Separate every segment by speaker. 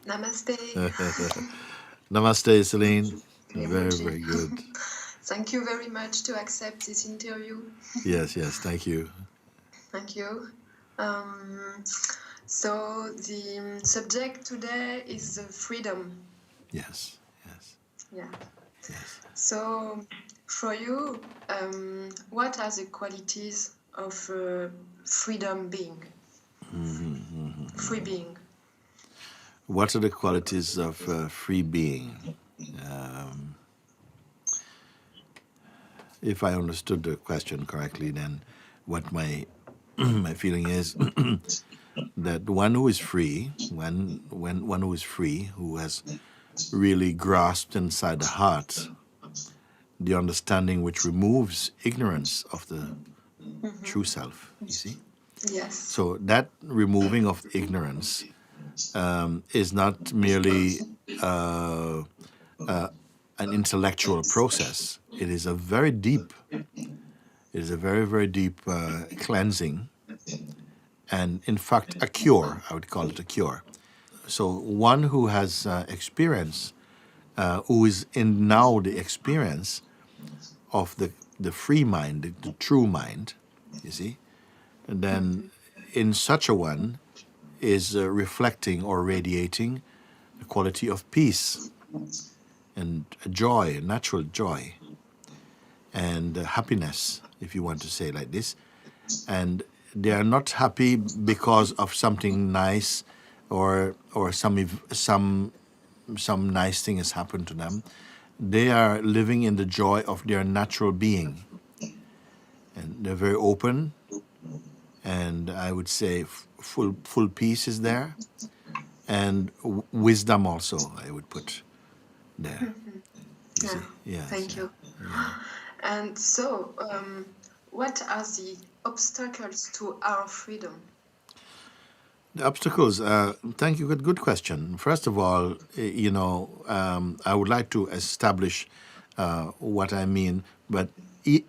Speaker 1: Namaste.
Speaker 2: Namaste, Céline. Very,
Speaker 1: Mooji.
Speaker 2: very good.
Speaker 1: Thank you very much to accept this interview.
Speaker 2: Yes, thank you.
Speaker 1: Thank you. So the subject today is freedom.
Speaker 2: Yes.
Speaker 1: Yeah.
Speaker 2: Yes.
Speaker 1: So for you, what are the qualities of freedom being? Free being.
Speaker 2: What are the qualities of free being? If I understood the question correctly, then what my my feeling is that one who is free, one who is free, who has really grasped inside the heart the understanding which removes ignorance of the true self, you see?
Speaker 1: Yes.
Speaker 2: So that removing of ignorance is not merely an intellectual process. It is a very deep, very, very deep cleansing, and in fact a cure. I would call it a cure. So one who has experience, who is in now the experience of the free mind, the true mind, you see, and then in such a one is reflecting or radiating the quality of peace and joy, natural joy, and happiness, if you want to say like this. And they are not happy because of something nice or some nice thing has happened to them. They are living in the joy of their natural being, and they're very open. And I would say full peace is there, and wisdom also I would put there. You see? Yes,
Speaker 1: Thank you.
Speaker 2: Yeah.
Speaker 1: And so, what are the obstacles to our freedom?
Speaker 2: The obstacles. Thank you. Good question. First of all, I would like to establish what I mean. But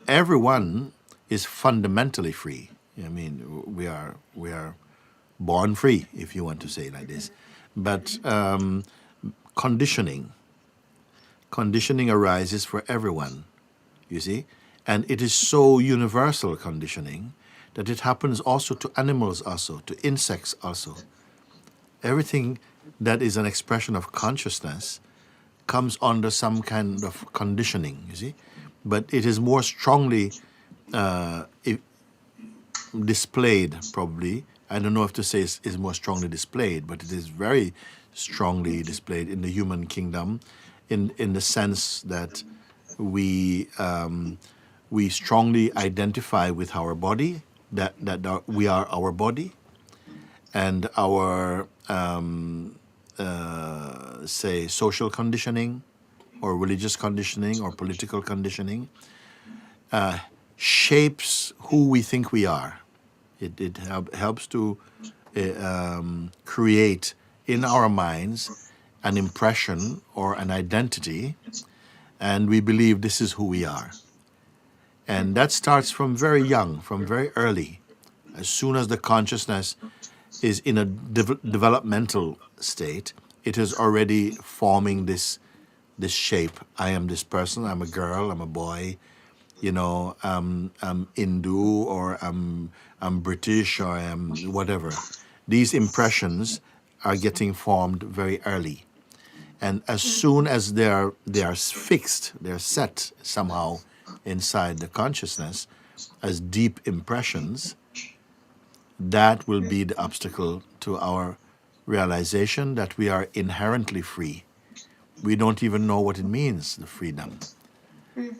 Speaker 2: everyone is fundamentally free. I mean, we are born free, if you want to say it like this. But conditioning arises for everyone. You see, and it is so universal conditioning that it happens also to animals, also to insects, also. Everything that is an expression of consciousness comes under some kind of conditioning, you see. But it is more strongly displayed, probably. I don't know if to say is more strongly displayed, but it is very strongly displayed in the human kingdom, in the sense that we strongly identify with our body, that we are our body, and our say social conditioning or religious conditioning or political conditioning shapes who we think we are. It helps to create in our minds an impression or an identity, and we believe this is who we are. And that starts from very young, from very early. As soon as the consciousness is in a developmental state, it is already forming this shape. I am this person, I'm a girl, I'm a boy, I'm Hindu, or I'm British, or I'm whatever. These impressions are getting formed very early. And as soon as they are fixed, they're set somehow inside the consciousness as deep impressions, that will be the obstacle to our realization that we are inherently free. We don't even know what it means, the freedom.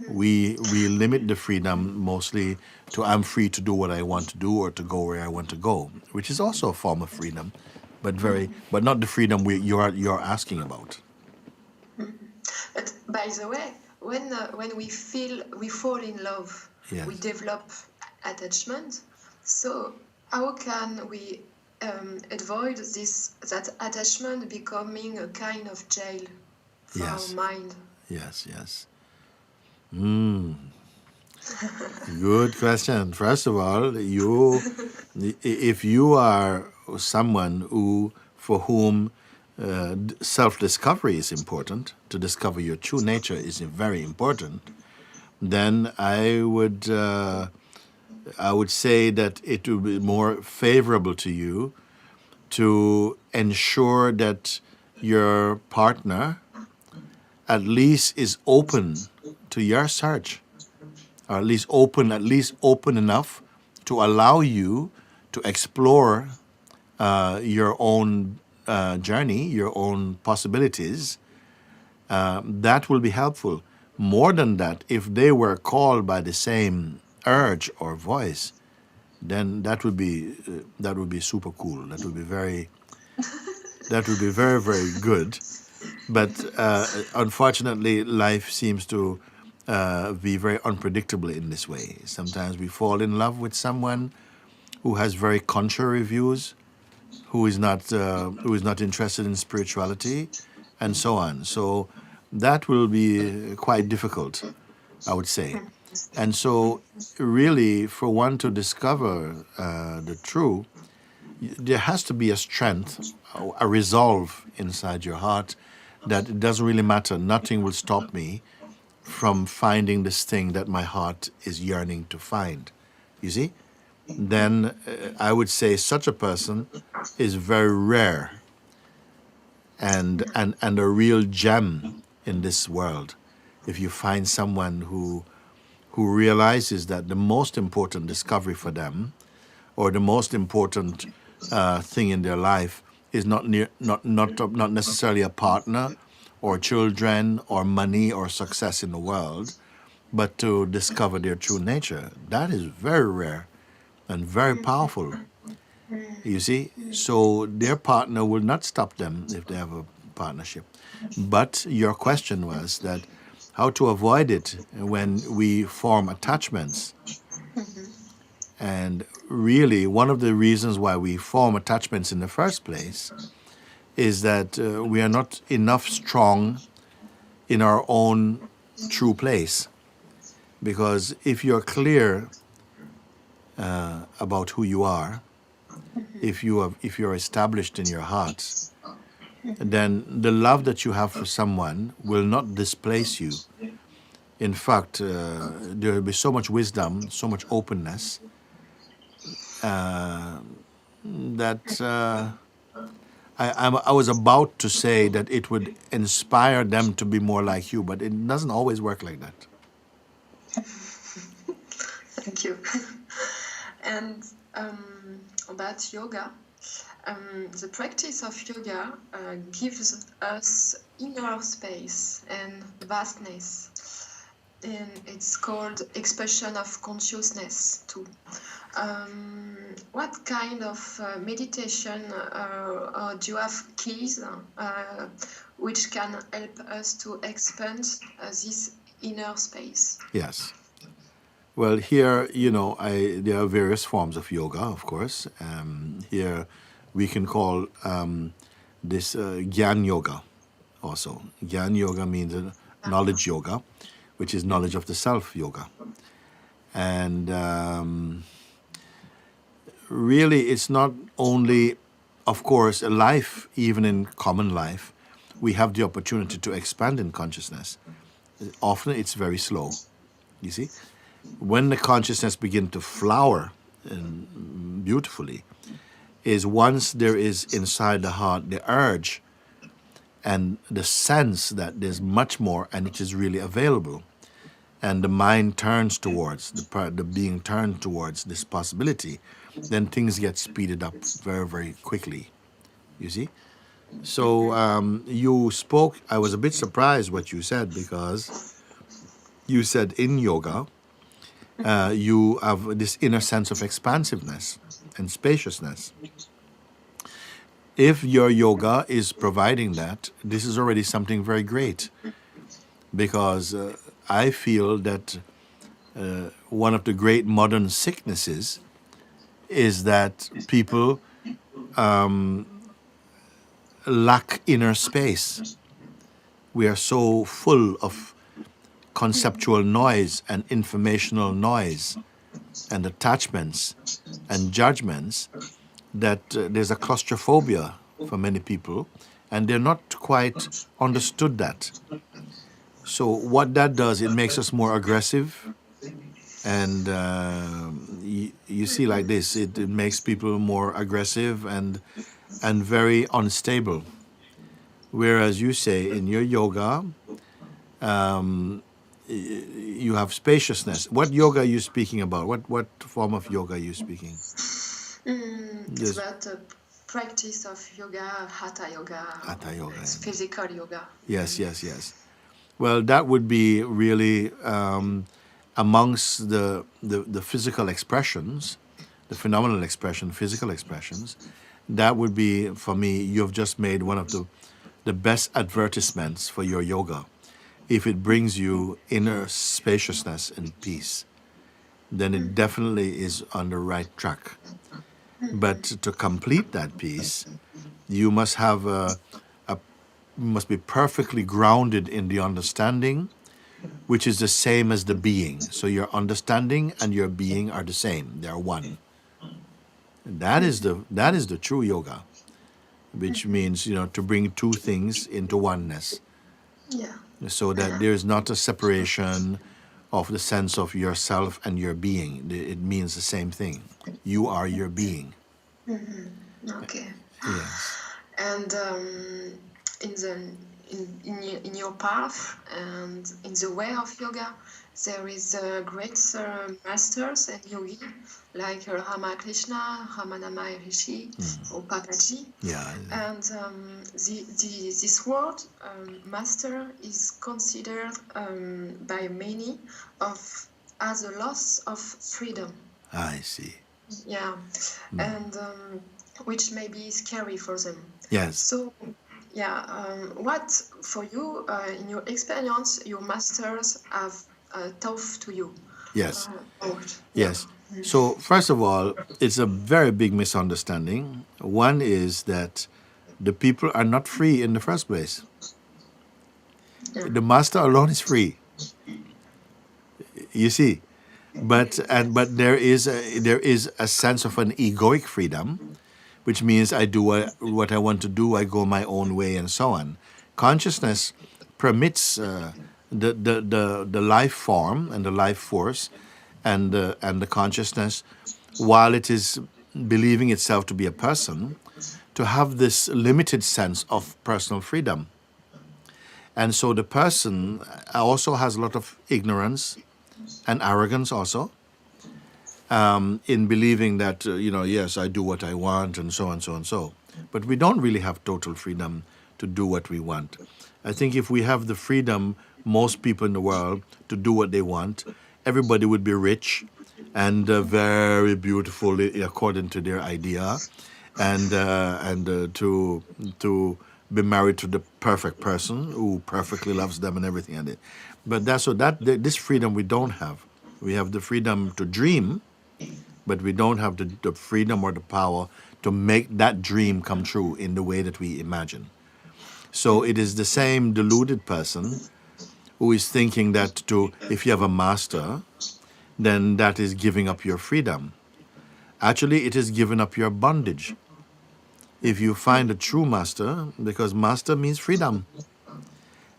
Speaker 2: We limit the freedom mostly to I'm free to do what I want to do or to go where I want to go, which is also a form of freedom, but not the freedom you're asking about.
Speaker 1: But by the way, when we fall in love,
Speaker 2: Yes.
Speaker 1: we develop attachment. So how can we avoid that attachment becoming a kind of jail for our mind?
Speaker 2: Yes. Good question. First of all, if you are someone for whom self-discovery is important, to discover your true nature is very important, then I would say that it would be more favorable to you to ensure that your partner at least is open to your search, or at least open enough to allow you to explore your own journey, your own possibilities. That will be helpful. More than that, if they were called by the same urge or voice, then that would be super cool. That would be very very good. But unfortunately, life seems to be very unpredictable in this way. Sometimes we fall in love with someone who has very contrary views, who is not interested in spirituality, and so on. So that will be quite difficult, I would say. And so, really, for one to discover the true, there has to be a strength, a resolve inside your heart that it doesn't really matter. Nothing will stop me from finding this thing that my heart is yearning to find. You see? Then I would say such a person is very rare and a real gem in this world. If you find someone who realizes that the most important discovery for them, or the most important thing in their life, is not necessarily a partner, or children, or money, or success in the world, but to discover their true nature. That is very rare and very powerful. You see, so their partner will not stop them if they have a partnership. But your question was that how to avoid it when we form attachments. And really, one of the reasons why we form attachments in the first place is that we are not enough strong in our own true place. Because if you're clear about who you are, if you're established in your heart, then the love that you have for someone will not displace you. In fact, there will be so much wisdom, so much openness, that I was about to say that it would inspire them to be more like you, but it doesn't always work like that.
Speaker 1: Thank you. And about yoga, the practice of yoga gives us inner space and vastness. And it's called expression of consciousness too. What kind of meditation or do you have keys which can help us to expand this inner space?
Speaker 2: Yes. Well, here, there are various forms of yoga, of course. Here we can call this Gyan Yoga also. Gyan Yoga means knowledge yoga, which is knowledge of the self yoga. And really, it's not only, of course, a life, even in common life, we have the opportunity to expand in consciousness. Often it's very slow, you see. When the consciousness begins to flower beautifully, is once there is inside the heart the urge and the sense that there's much more and it is really available, and the mind turns towards, the being turned towards this possibility, then things get speeded up very, very quickly, you see. So you spoke, I was a bit surprised what you said, because you said in yoga, you have this inner sense of expansiveness and spaciousness. If your yoga is providing that, this is already something very great, because I feel that one of the great modern sicknesses is that people lack inner space. We are so full of conceptual noise and informational noise and attachments and judgments that there's a claustrophobia for many people, and they're not quite understood that. So what that does, it makes us more aggressive, and you see like this, it makes people more aggressive and very unstable. Whereas you say in your yoga, you have spaciousness. What yoga are you speaking about? What form of yoga are you speaking?
Speaker 1: It's
Speaker 2: Yes.
Speaker 1: about the practice of yoga, hatha yoga.
Speaker 2: Hatha yoga.
Speaker 1: It's physical yoga.
Speaker 2: Yes. Well, that would be really amongst the physical expressions, the phenomenal expression, physical expressions. That would be, for me, you've just made one of the best advertisements for your yoga. If it brings you inner spaciousness and peace, then it definitely is on the right track. But to complete that peace, you must have must be perfectly grounded in the understanding, which is the same as the being. So your understanding and your being are the same; they are one. That is the true yoga, which means to bring two things into oneness.
Speaker 1: Yeah.
Speaker 2: So that there is not a separation of the sense of yourself and your being. It means the same thing. You are your being.
Speaker 1: Okay.
Speaker 2: Yes.
Speaker 1: And in your path and in the way of yoga, there is great masters and yogi like Ramakrishna, Ramanama Maharishi, or Papaji.
Speaker 2: Yeah.
Speaker 1: And this word master is considered by many as a loss of freedom.
Speaker 2: I see.
Speaker 1: Yeah, and which may be scary for them.
Speaker 2: Yes.
Speaker 1: So, yeah, what for you, in your experience, your masters have taught to you?
Speaker 2: Yes.
Speaker 1: Taught.
Speaker 2: Yes. So first of all, it's a very big misunderstanding. One is that the people are not free in the first place. The master alone is free. You see, but there is a sense of an egoic freedom, which means I do what I want to do. I go my own way, and so on. Consciousness permits the life form and the life force and the consciousness, while it is believing itself to be a person, to have this limited sense of personal freedom. And so the person also has a lot of ignorance and arrogance also, in believing that, yes, I do what I want and so on, so and so. But we don't really have total freedom to do what we want. I think if we have the freedom, most people in the world, to do what they want, everybody would be rich and very beautiful according to their idea, and to be married to the perfect person who perfectly loves them and everything like that. But this freedom we don't have. We have the freedom to dream, but we don't have the freedom or the power to make that dream come true in the way that we imagine. So it is the same deluded person who is thinking that if you have a master, then that is giving up your freedom. Actually, it is giving up your bondage. If you find a true master, because master means freedom,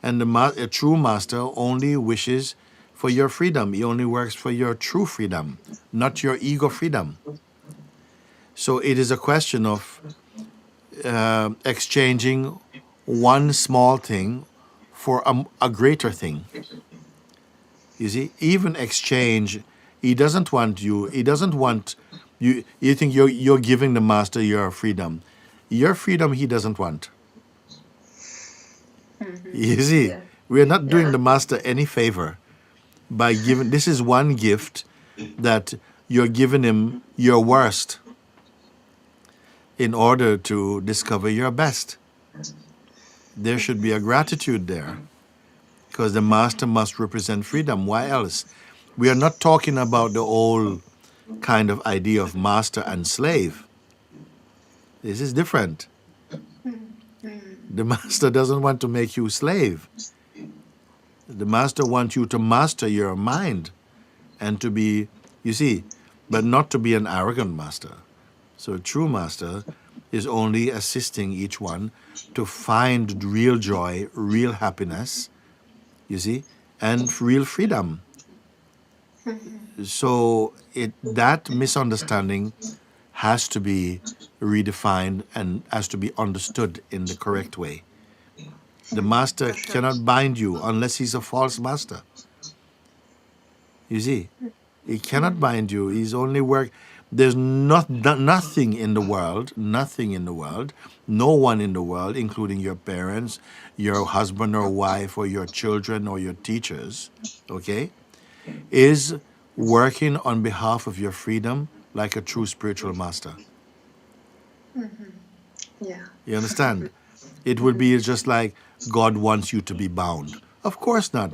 Speaker 2: and a true master only wishes for your freedom. He only works for your true freedom, not your ego freedom. So it is a question of exchanging one small thing for a greater thing. You see, even exchange, he doesn't want you think you're giving the master your freedom. Your freedom he doesn't want. You see, we are not doing the master any favor by giving. This is one gift that you're giving him your worst in order to discover your best. There should be a gratitude there, because the master must represent freedom. Why else? We are not talking about the old kind of idea of master and slave. This is different. The master doesn't want to make you slave. The master wants you to master your mind and to be, but not to be an arrogant master. So a true master is only assisting each one to find real joy, real happiness, you see, and real freedom. So that misunderstanding has to be redefined and has to be understood in the correct way. The master cannot bind you unless he's a false master. You see, he cannot bind you. He's only There's nothing in the world, no one in the world, including your parents, your husband or wife, or your children or your teachers, okay, is working on behalf of your freedom like a true spiritual master.
Speaker 1: Yeah.
Speaker 2: You understand? It would be just like God wants you to be bound. Of course not.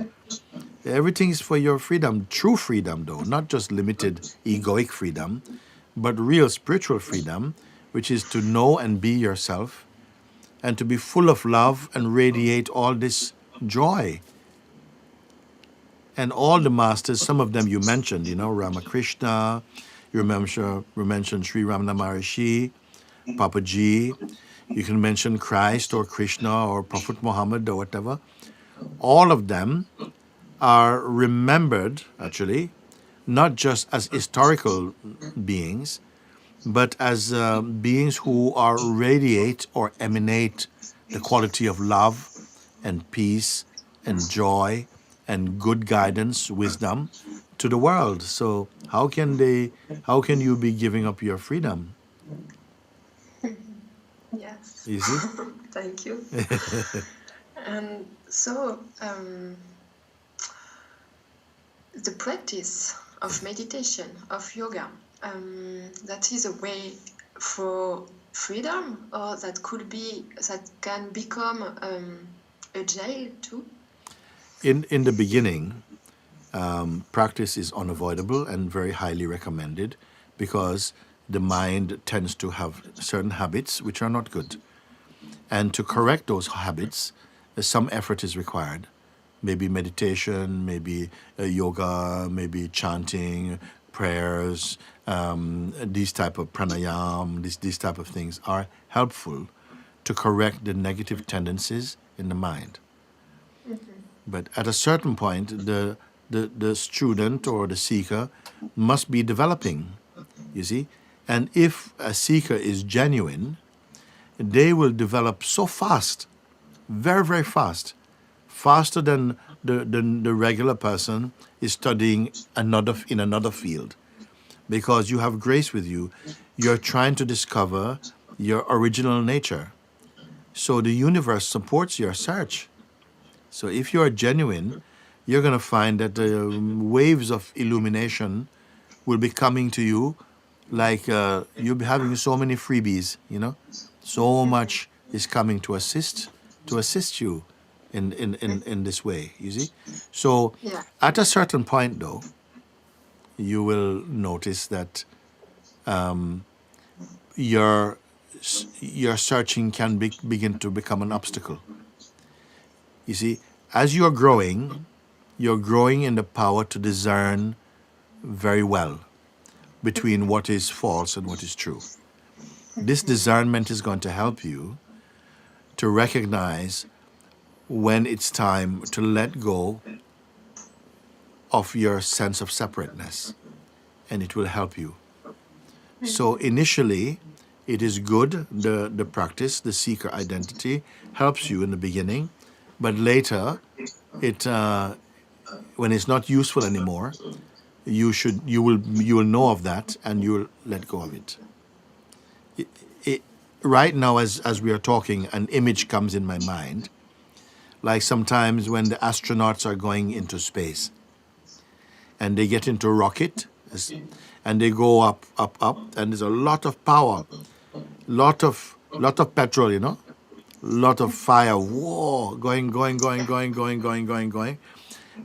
Speaker 2: Everything is for your freedom, true freedom though, not just limited egoic freedom, but real spiritual freedom, which is to know and be yourself and to be full of love and radiate all this joy. And all the masters, some of them you mentioned, Ramakrishna, you mentioned Sri Ramana Maharishi, Papaji, you can mention Christ or Krishna or Prophet Muhammad or whatever. All of them are remembered, actually, not just as historical beings, but as beings who radiate or emanate the quality of love and peace and joy and good guidance, wisdom to the world. So how can you be giving up your freedom?
Speaker 1: Yes.
Speaker 2: You see?
Speaker 1: Thank you. And so the practice of meditation, of yoga, that is a way for freedom, or that can become a jail too?
Speaker 2: In the beginning, practice is unavoidable and very highly recommended because the mind tends to have certain habits which are not good. And to correct those habits, some effort is required. Maybe meditation, maybe yoga, maybe chanting, prayers, these type of pranayam, these type of things are helpful to correct the negative tendencies in the mind. But at a certain point, the student or the seeker must be developing, you see. And if a seeker is genuine, they will develop so fast, very, very fast, faster than the regular person is studying in another field. Because you have grace with you, you're trying to discover your original nature. So the universe supports your search. So if you are genuine, you're going to find that the waves of illumination will be coming to you like you'll be having so many freebies, So much is coming to assist you in this way, you see. So at a certain point, though, you will notice that your searching can begin to become an obstacle. You see, as you're growing in the power to discern very well between what is false and what is true. This discernment is going to help you to recognize when it's time to let go of your sense of separateness, and it will help you. So initially, it is good, the practice, the seeker identity helps you in the beginning, but later, when it's not useful anymore, you will know of that and you will let go of it. Right now, as we are talking, an image comes in my mind, like sometimes when the astronauts are going into space, and they get into a rocket, and they go up, and there's a lot of power, lot of petrol, lot of fire, whoa, going.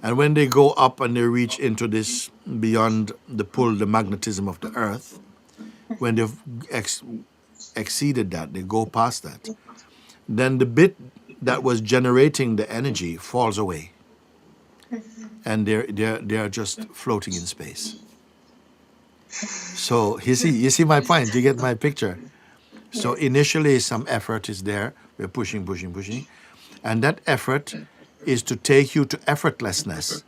Speaker 2: And when they go up and they reach into this beyond the magnetism of the earth, when they've exceeded that, they go past that, then the bit that was generating the energy falls away. And they're just floating in space. So you see my point, you get my picture. So
Speaker 1: Yes.
Speaker 2: initially some effort is there. We're pushing, pushing, pushing. And that effort is to take you to effortlessness.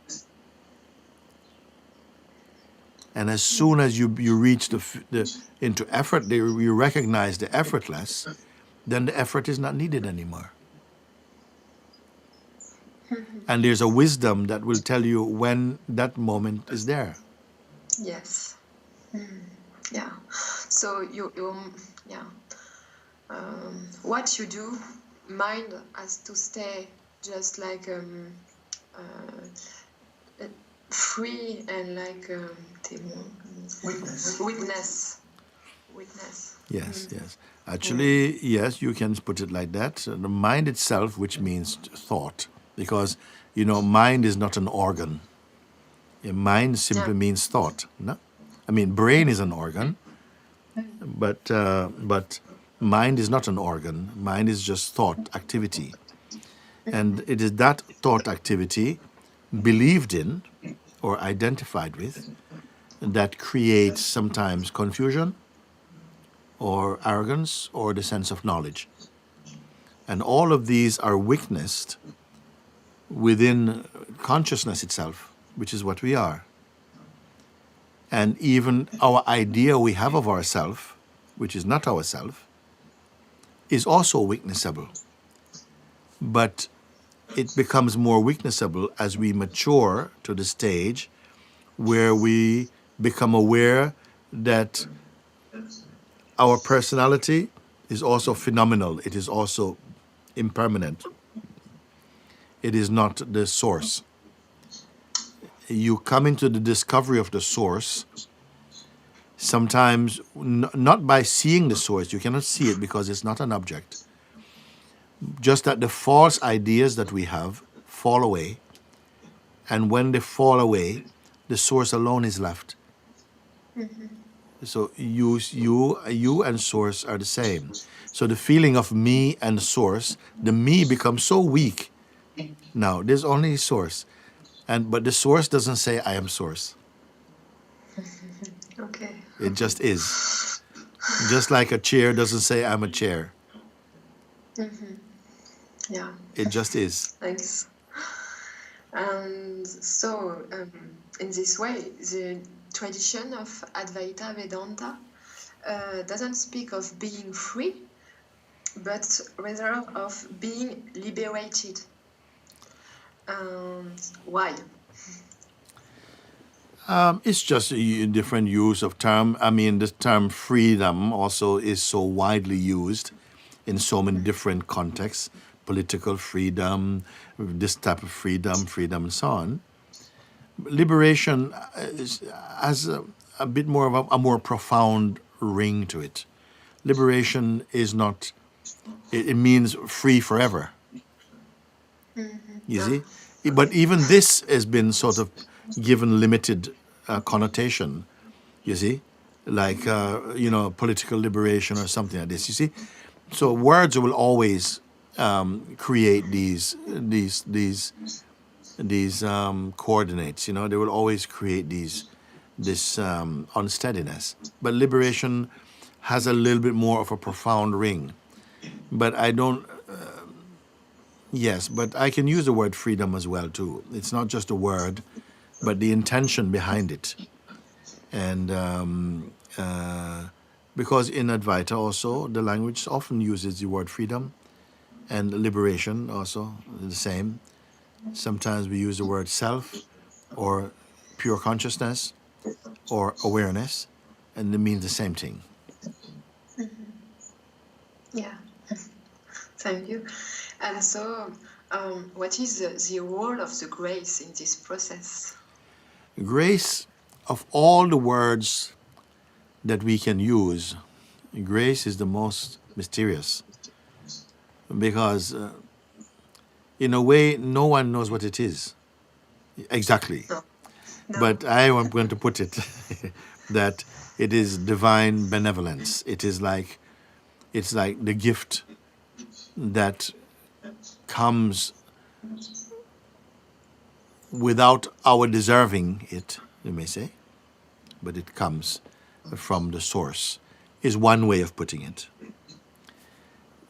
Speaker 2: And as soon as you reach into effort, you recognize the effortless, then the effort is not needed anymore. And there's a wisdom that will tell you when that moment is there.
Speaker 1: Yes. Yeah. So yeah. What you do, mind has to stay just like free and like witness.
Speaker 2: Yes, yes. Actually, yes, you can put it like that. The mind itself, which means thought, because, mind is not an organ. Mind simply means thought. No? I mean, brain is an organ, but mind is not an organ. Mind is just thought activity. And it is that thought activity believed in or identified with that creates sometimes confusion or arrogance or the sense of knowledge. And all of these are witnessed within consciousness itself, which is what we are. And even our idea we have of ourselves, which is not ourself, is also witnessable. But it becomes more witnessable as we mature to the stage where we become aware that our personality is also phenomenal. It is also impermanent. It is not the source. You come into the discovery of the source, sometimes not by seeing the source. You cannot see it because it's not an object. Just that the false ideas that we have fall away. And when they fall away, the source alone is left. So you and source are the same. So the feeling of me and source, the me becomes so weak. Now, there's only source. But the source doesn't say I am source.
Speaker 1: Okay.
Speaker 2: It just is. Just like a chair doesn't say I'm a chair.
Speaker 1: Yeah.
Speaker 2: It just is.
Speaker 1: Thanks. And so, in this way, the tradition of Advaita Vedanta doesn't speak of being free, but rather of being liberated. And why?
Speaker 2: It's just a different use of term. I mean, the term freedom also is so widely used in so many different contexts. Political freedom, this type of freedom, and so on. Liberation has a bit more of a more profound ring to it. Liberation is not, it means free forever. You see? But even this has been sort of given limited connotation, you see? Like, political liberation or something like this, you see? So words will always create these coordinates, they will always create this unsteadiness. But liberation has a little bit more of a profound ring. But I don't, yes, but I can use the word freedom as well too. It's not just a word, but the intention behind it. And because in Advaita also, the language often uses the word freedom, and liberation also, the same. Sometimes we use the word self, or pure consciousness, or awareness, and they mean the same thing.
Speaker 1: Yeah, thank you. And so, what is the role of the grace in this process?
Speaker 2: Grace, of all the words that we can use, grace is the most mysterious. Because in a way, no one knows what it is exactly.
Speaker 1: No.
Speaker 2: But I am going to put it that it is divine benevolence. It's like the gift that comes without our deserving it, you may say, but it comes from the source, is one way of putting it.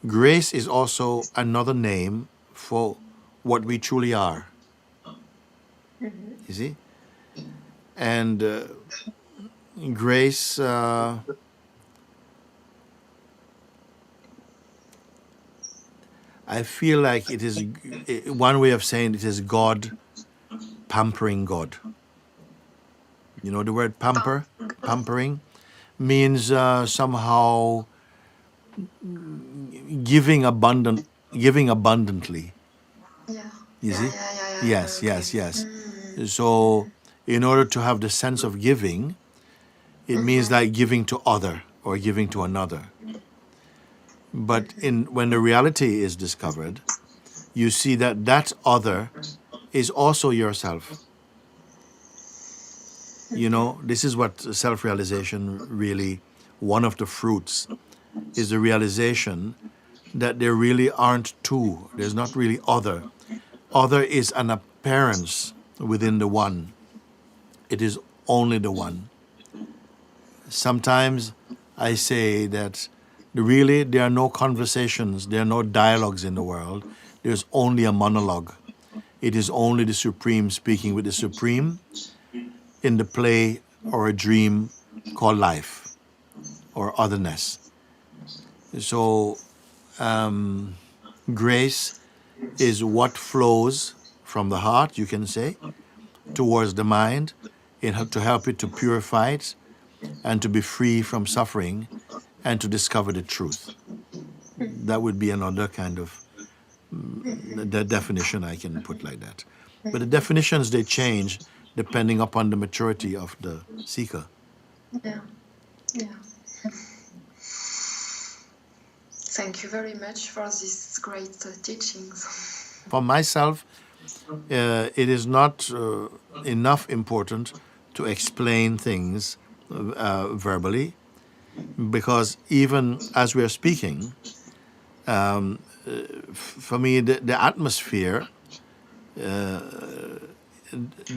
Speaker 2: Grace is also another name for what we truly are. You see? And grace, I feel like it is one way of saying it is God pampering God. You know the word pamper? Pampering means somehow giving abundantly.
Speaker 1: Yeah.
Speaker 2: You see?
Speaker 1: Yeah.
Speaker 2: Yes,
Speaker 1: Okay.
Speaker 2: yes. So in order to have the sense of giving, it means like giving to other or giving to another. But when the reality is discovered, you see that that other is also yourself. You know, this is what self-realization really, one of the fruits, is the realization that there really aren't two. There's not really other. Other is an appearance within the one. It is only the one. Sometimes I say that really there are no conversations, there are no dialogues in the world. There's only a monologue. It is only the Supreme speaking with the Supreme in the play or a dream called life or otherness. So grace is what flows from the heart, you can say, towards the mind, to help it to purify it and to be free from suffering and to discover the truth. That would be another kind of the definition I can put like that. But the definitions, they change depending upon the maturity of the seeker.
Speaker 1: Yeah. Thank you very much for these great teachings.
Speaker 2: For myself, it is not enough important to explain things verbally, because even as we are speaking, for me, the atmosphere, the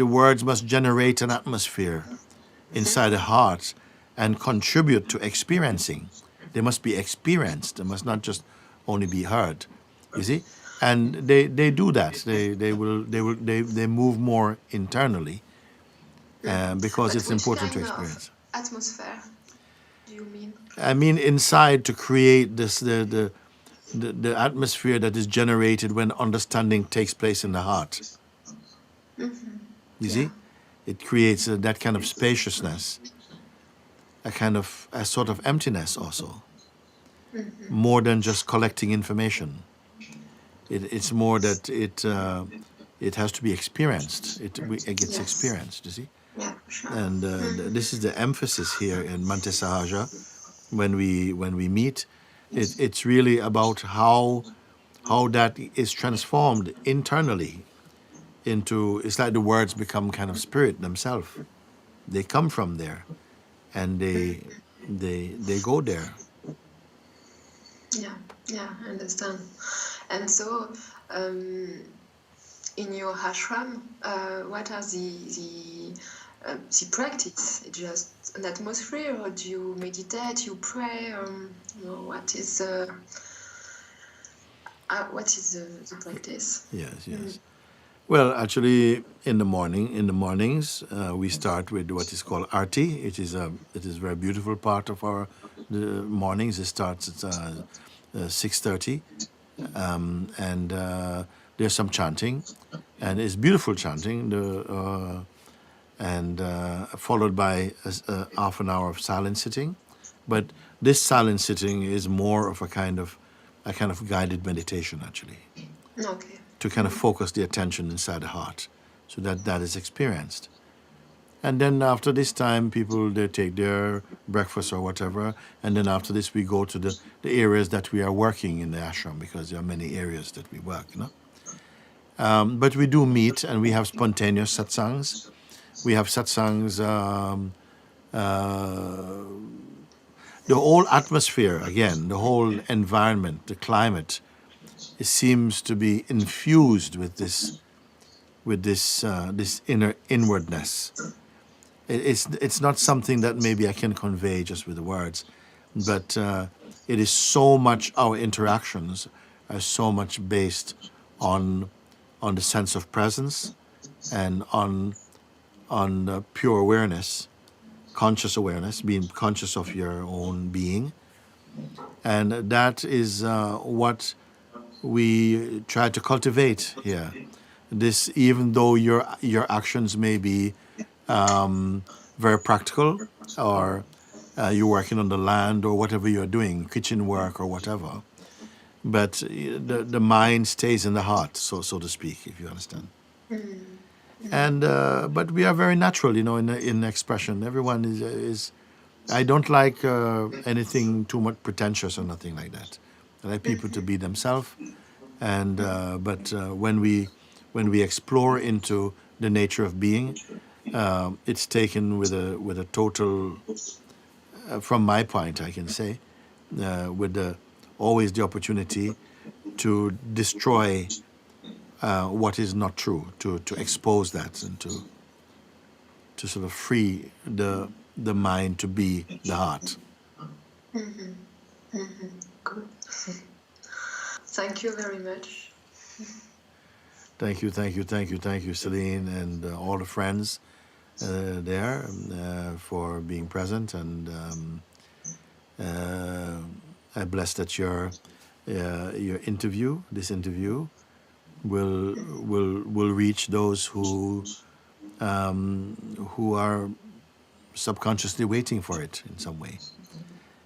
Speaker 2: words must generate an atmosphere inside the heart and contribute to experiencing. They must be experienced. They must not just only be heard. You see, and they do that. They move more internally because
Speaker 1: But
Speaker 2: it's
Speaker 1: which
Speaker 2: important to
Speaker 1: kind
Speaker 2: experience.
Speaker 1: of atmosphere do you mean?
Speaker 2: I mean, inside, to create this the atmosphere that is generated when understanding takes place in the heart. You see, it creates that kind of spaciousness, a sort of emptiness also, more than just collecting information. It's more that it has to be experienced. It gets experienced. You see,
Speaker 1: Yeah, sure.
Speaker 2: and this is the emphasis here in Mante Sahaja. When we meet, it's really about how that is transformed internally into. It's like the words become kind of spirit themselves. They come from there, and they go there.
Speaker 1: Yeah, I understand. And so, in your ashram, what are the practice? It's just an atmosphere, or do you meditate? You pray? What is the practice?
Speaker 2: Yes. Well, actually, in the mornings, we start with what is called arti. It is a very beautiful part of the mornings. It starts at 6:30, and there's some chanting, and it's beautiful chanting. And followed by a half an hour of silent sitting, but this silent sitting is more of a kind of guided meditation, actually,
Speaker 1: Okay.
Speaker 2: to kind of focus the attention inside the heart, so that is experienced. And then after this time, people, they take their breakfast or whatever, and then after this we go to the areas that we are working in the ashram, because there are many areas that we work, but we do meet, and we have spontaneous satsangs. We have satsangs. The whole atmosphere, again, the whole environment, the climate, it seems to be infused with this inwardness. It's not something that maybe I can convey just with the words, but it is so much, our interactions are so much based on the sense of presence and on the pure awareness, conscious awareness, being conscious of your own being. And that is what we try to cultivate here. This, even though your actions may be very practical, or you're working on the land or whatever you're doing, kitchen work or whatever, but the mind stays in the heart, so to speak, if you understand. And but we are very natural, in expression. Everyone is. I don't like anything too much pretentious or nothing like that. I like people to be themselves, and but when we explore into the nature of being, it's taken with a total, from my point, I can say, with always the opportunity to destroy what is not true, to expose that, and to sort of free the mind to be the heart.
Speaker 1: Good. Thank you very much.
Speaker 2: Thank you, Céline, and all the friends there for being present, and I bless that your interview, this interview, will reach those who are subconsciously waiting for it in some way,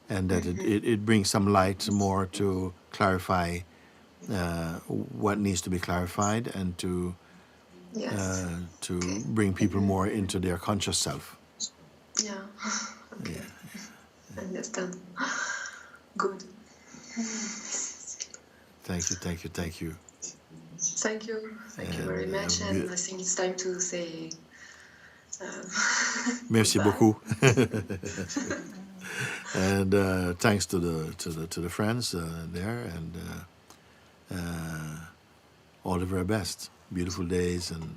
Speaker 2: and that it brings some light more to clarify what needs to be clarified, and to bring people more into their conscious self.
Speaker 1: Yeah. Okay. Yeah. Understand. Good.
Speaker 2: Thank you.
Speaker 1: Thank you very much, and I think it's time to say
Speaker 2: merci
Speaker 1: goodbye.
Speaker 2: beaucoup. And thanks to the friends there, and all the very best. Beautiful days, and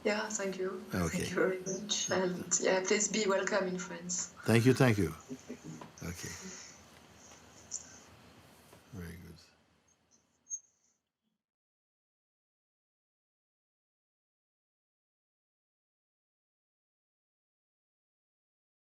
Speaker 1: yeah, thank you.
Speaker 2: Okay.
Speaker 1: Thank you very much, and yeah, please be welcome in France.
Speaker 2: Thank you. Okay.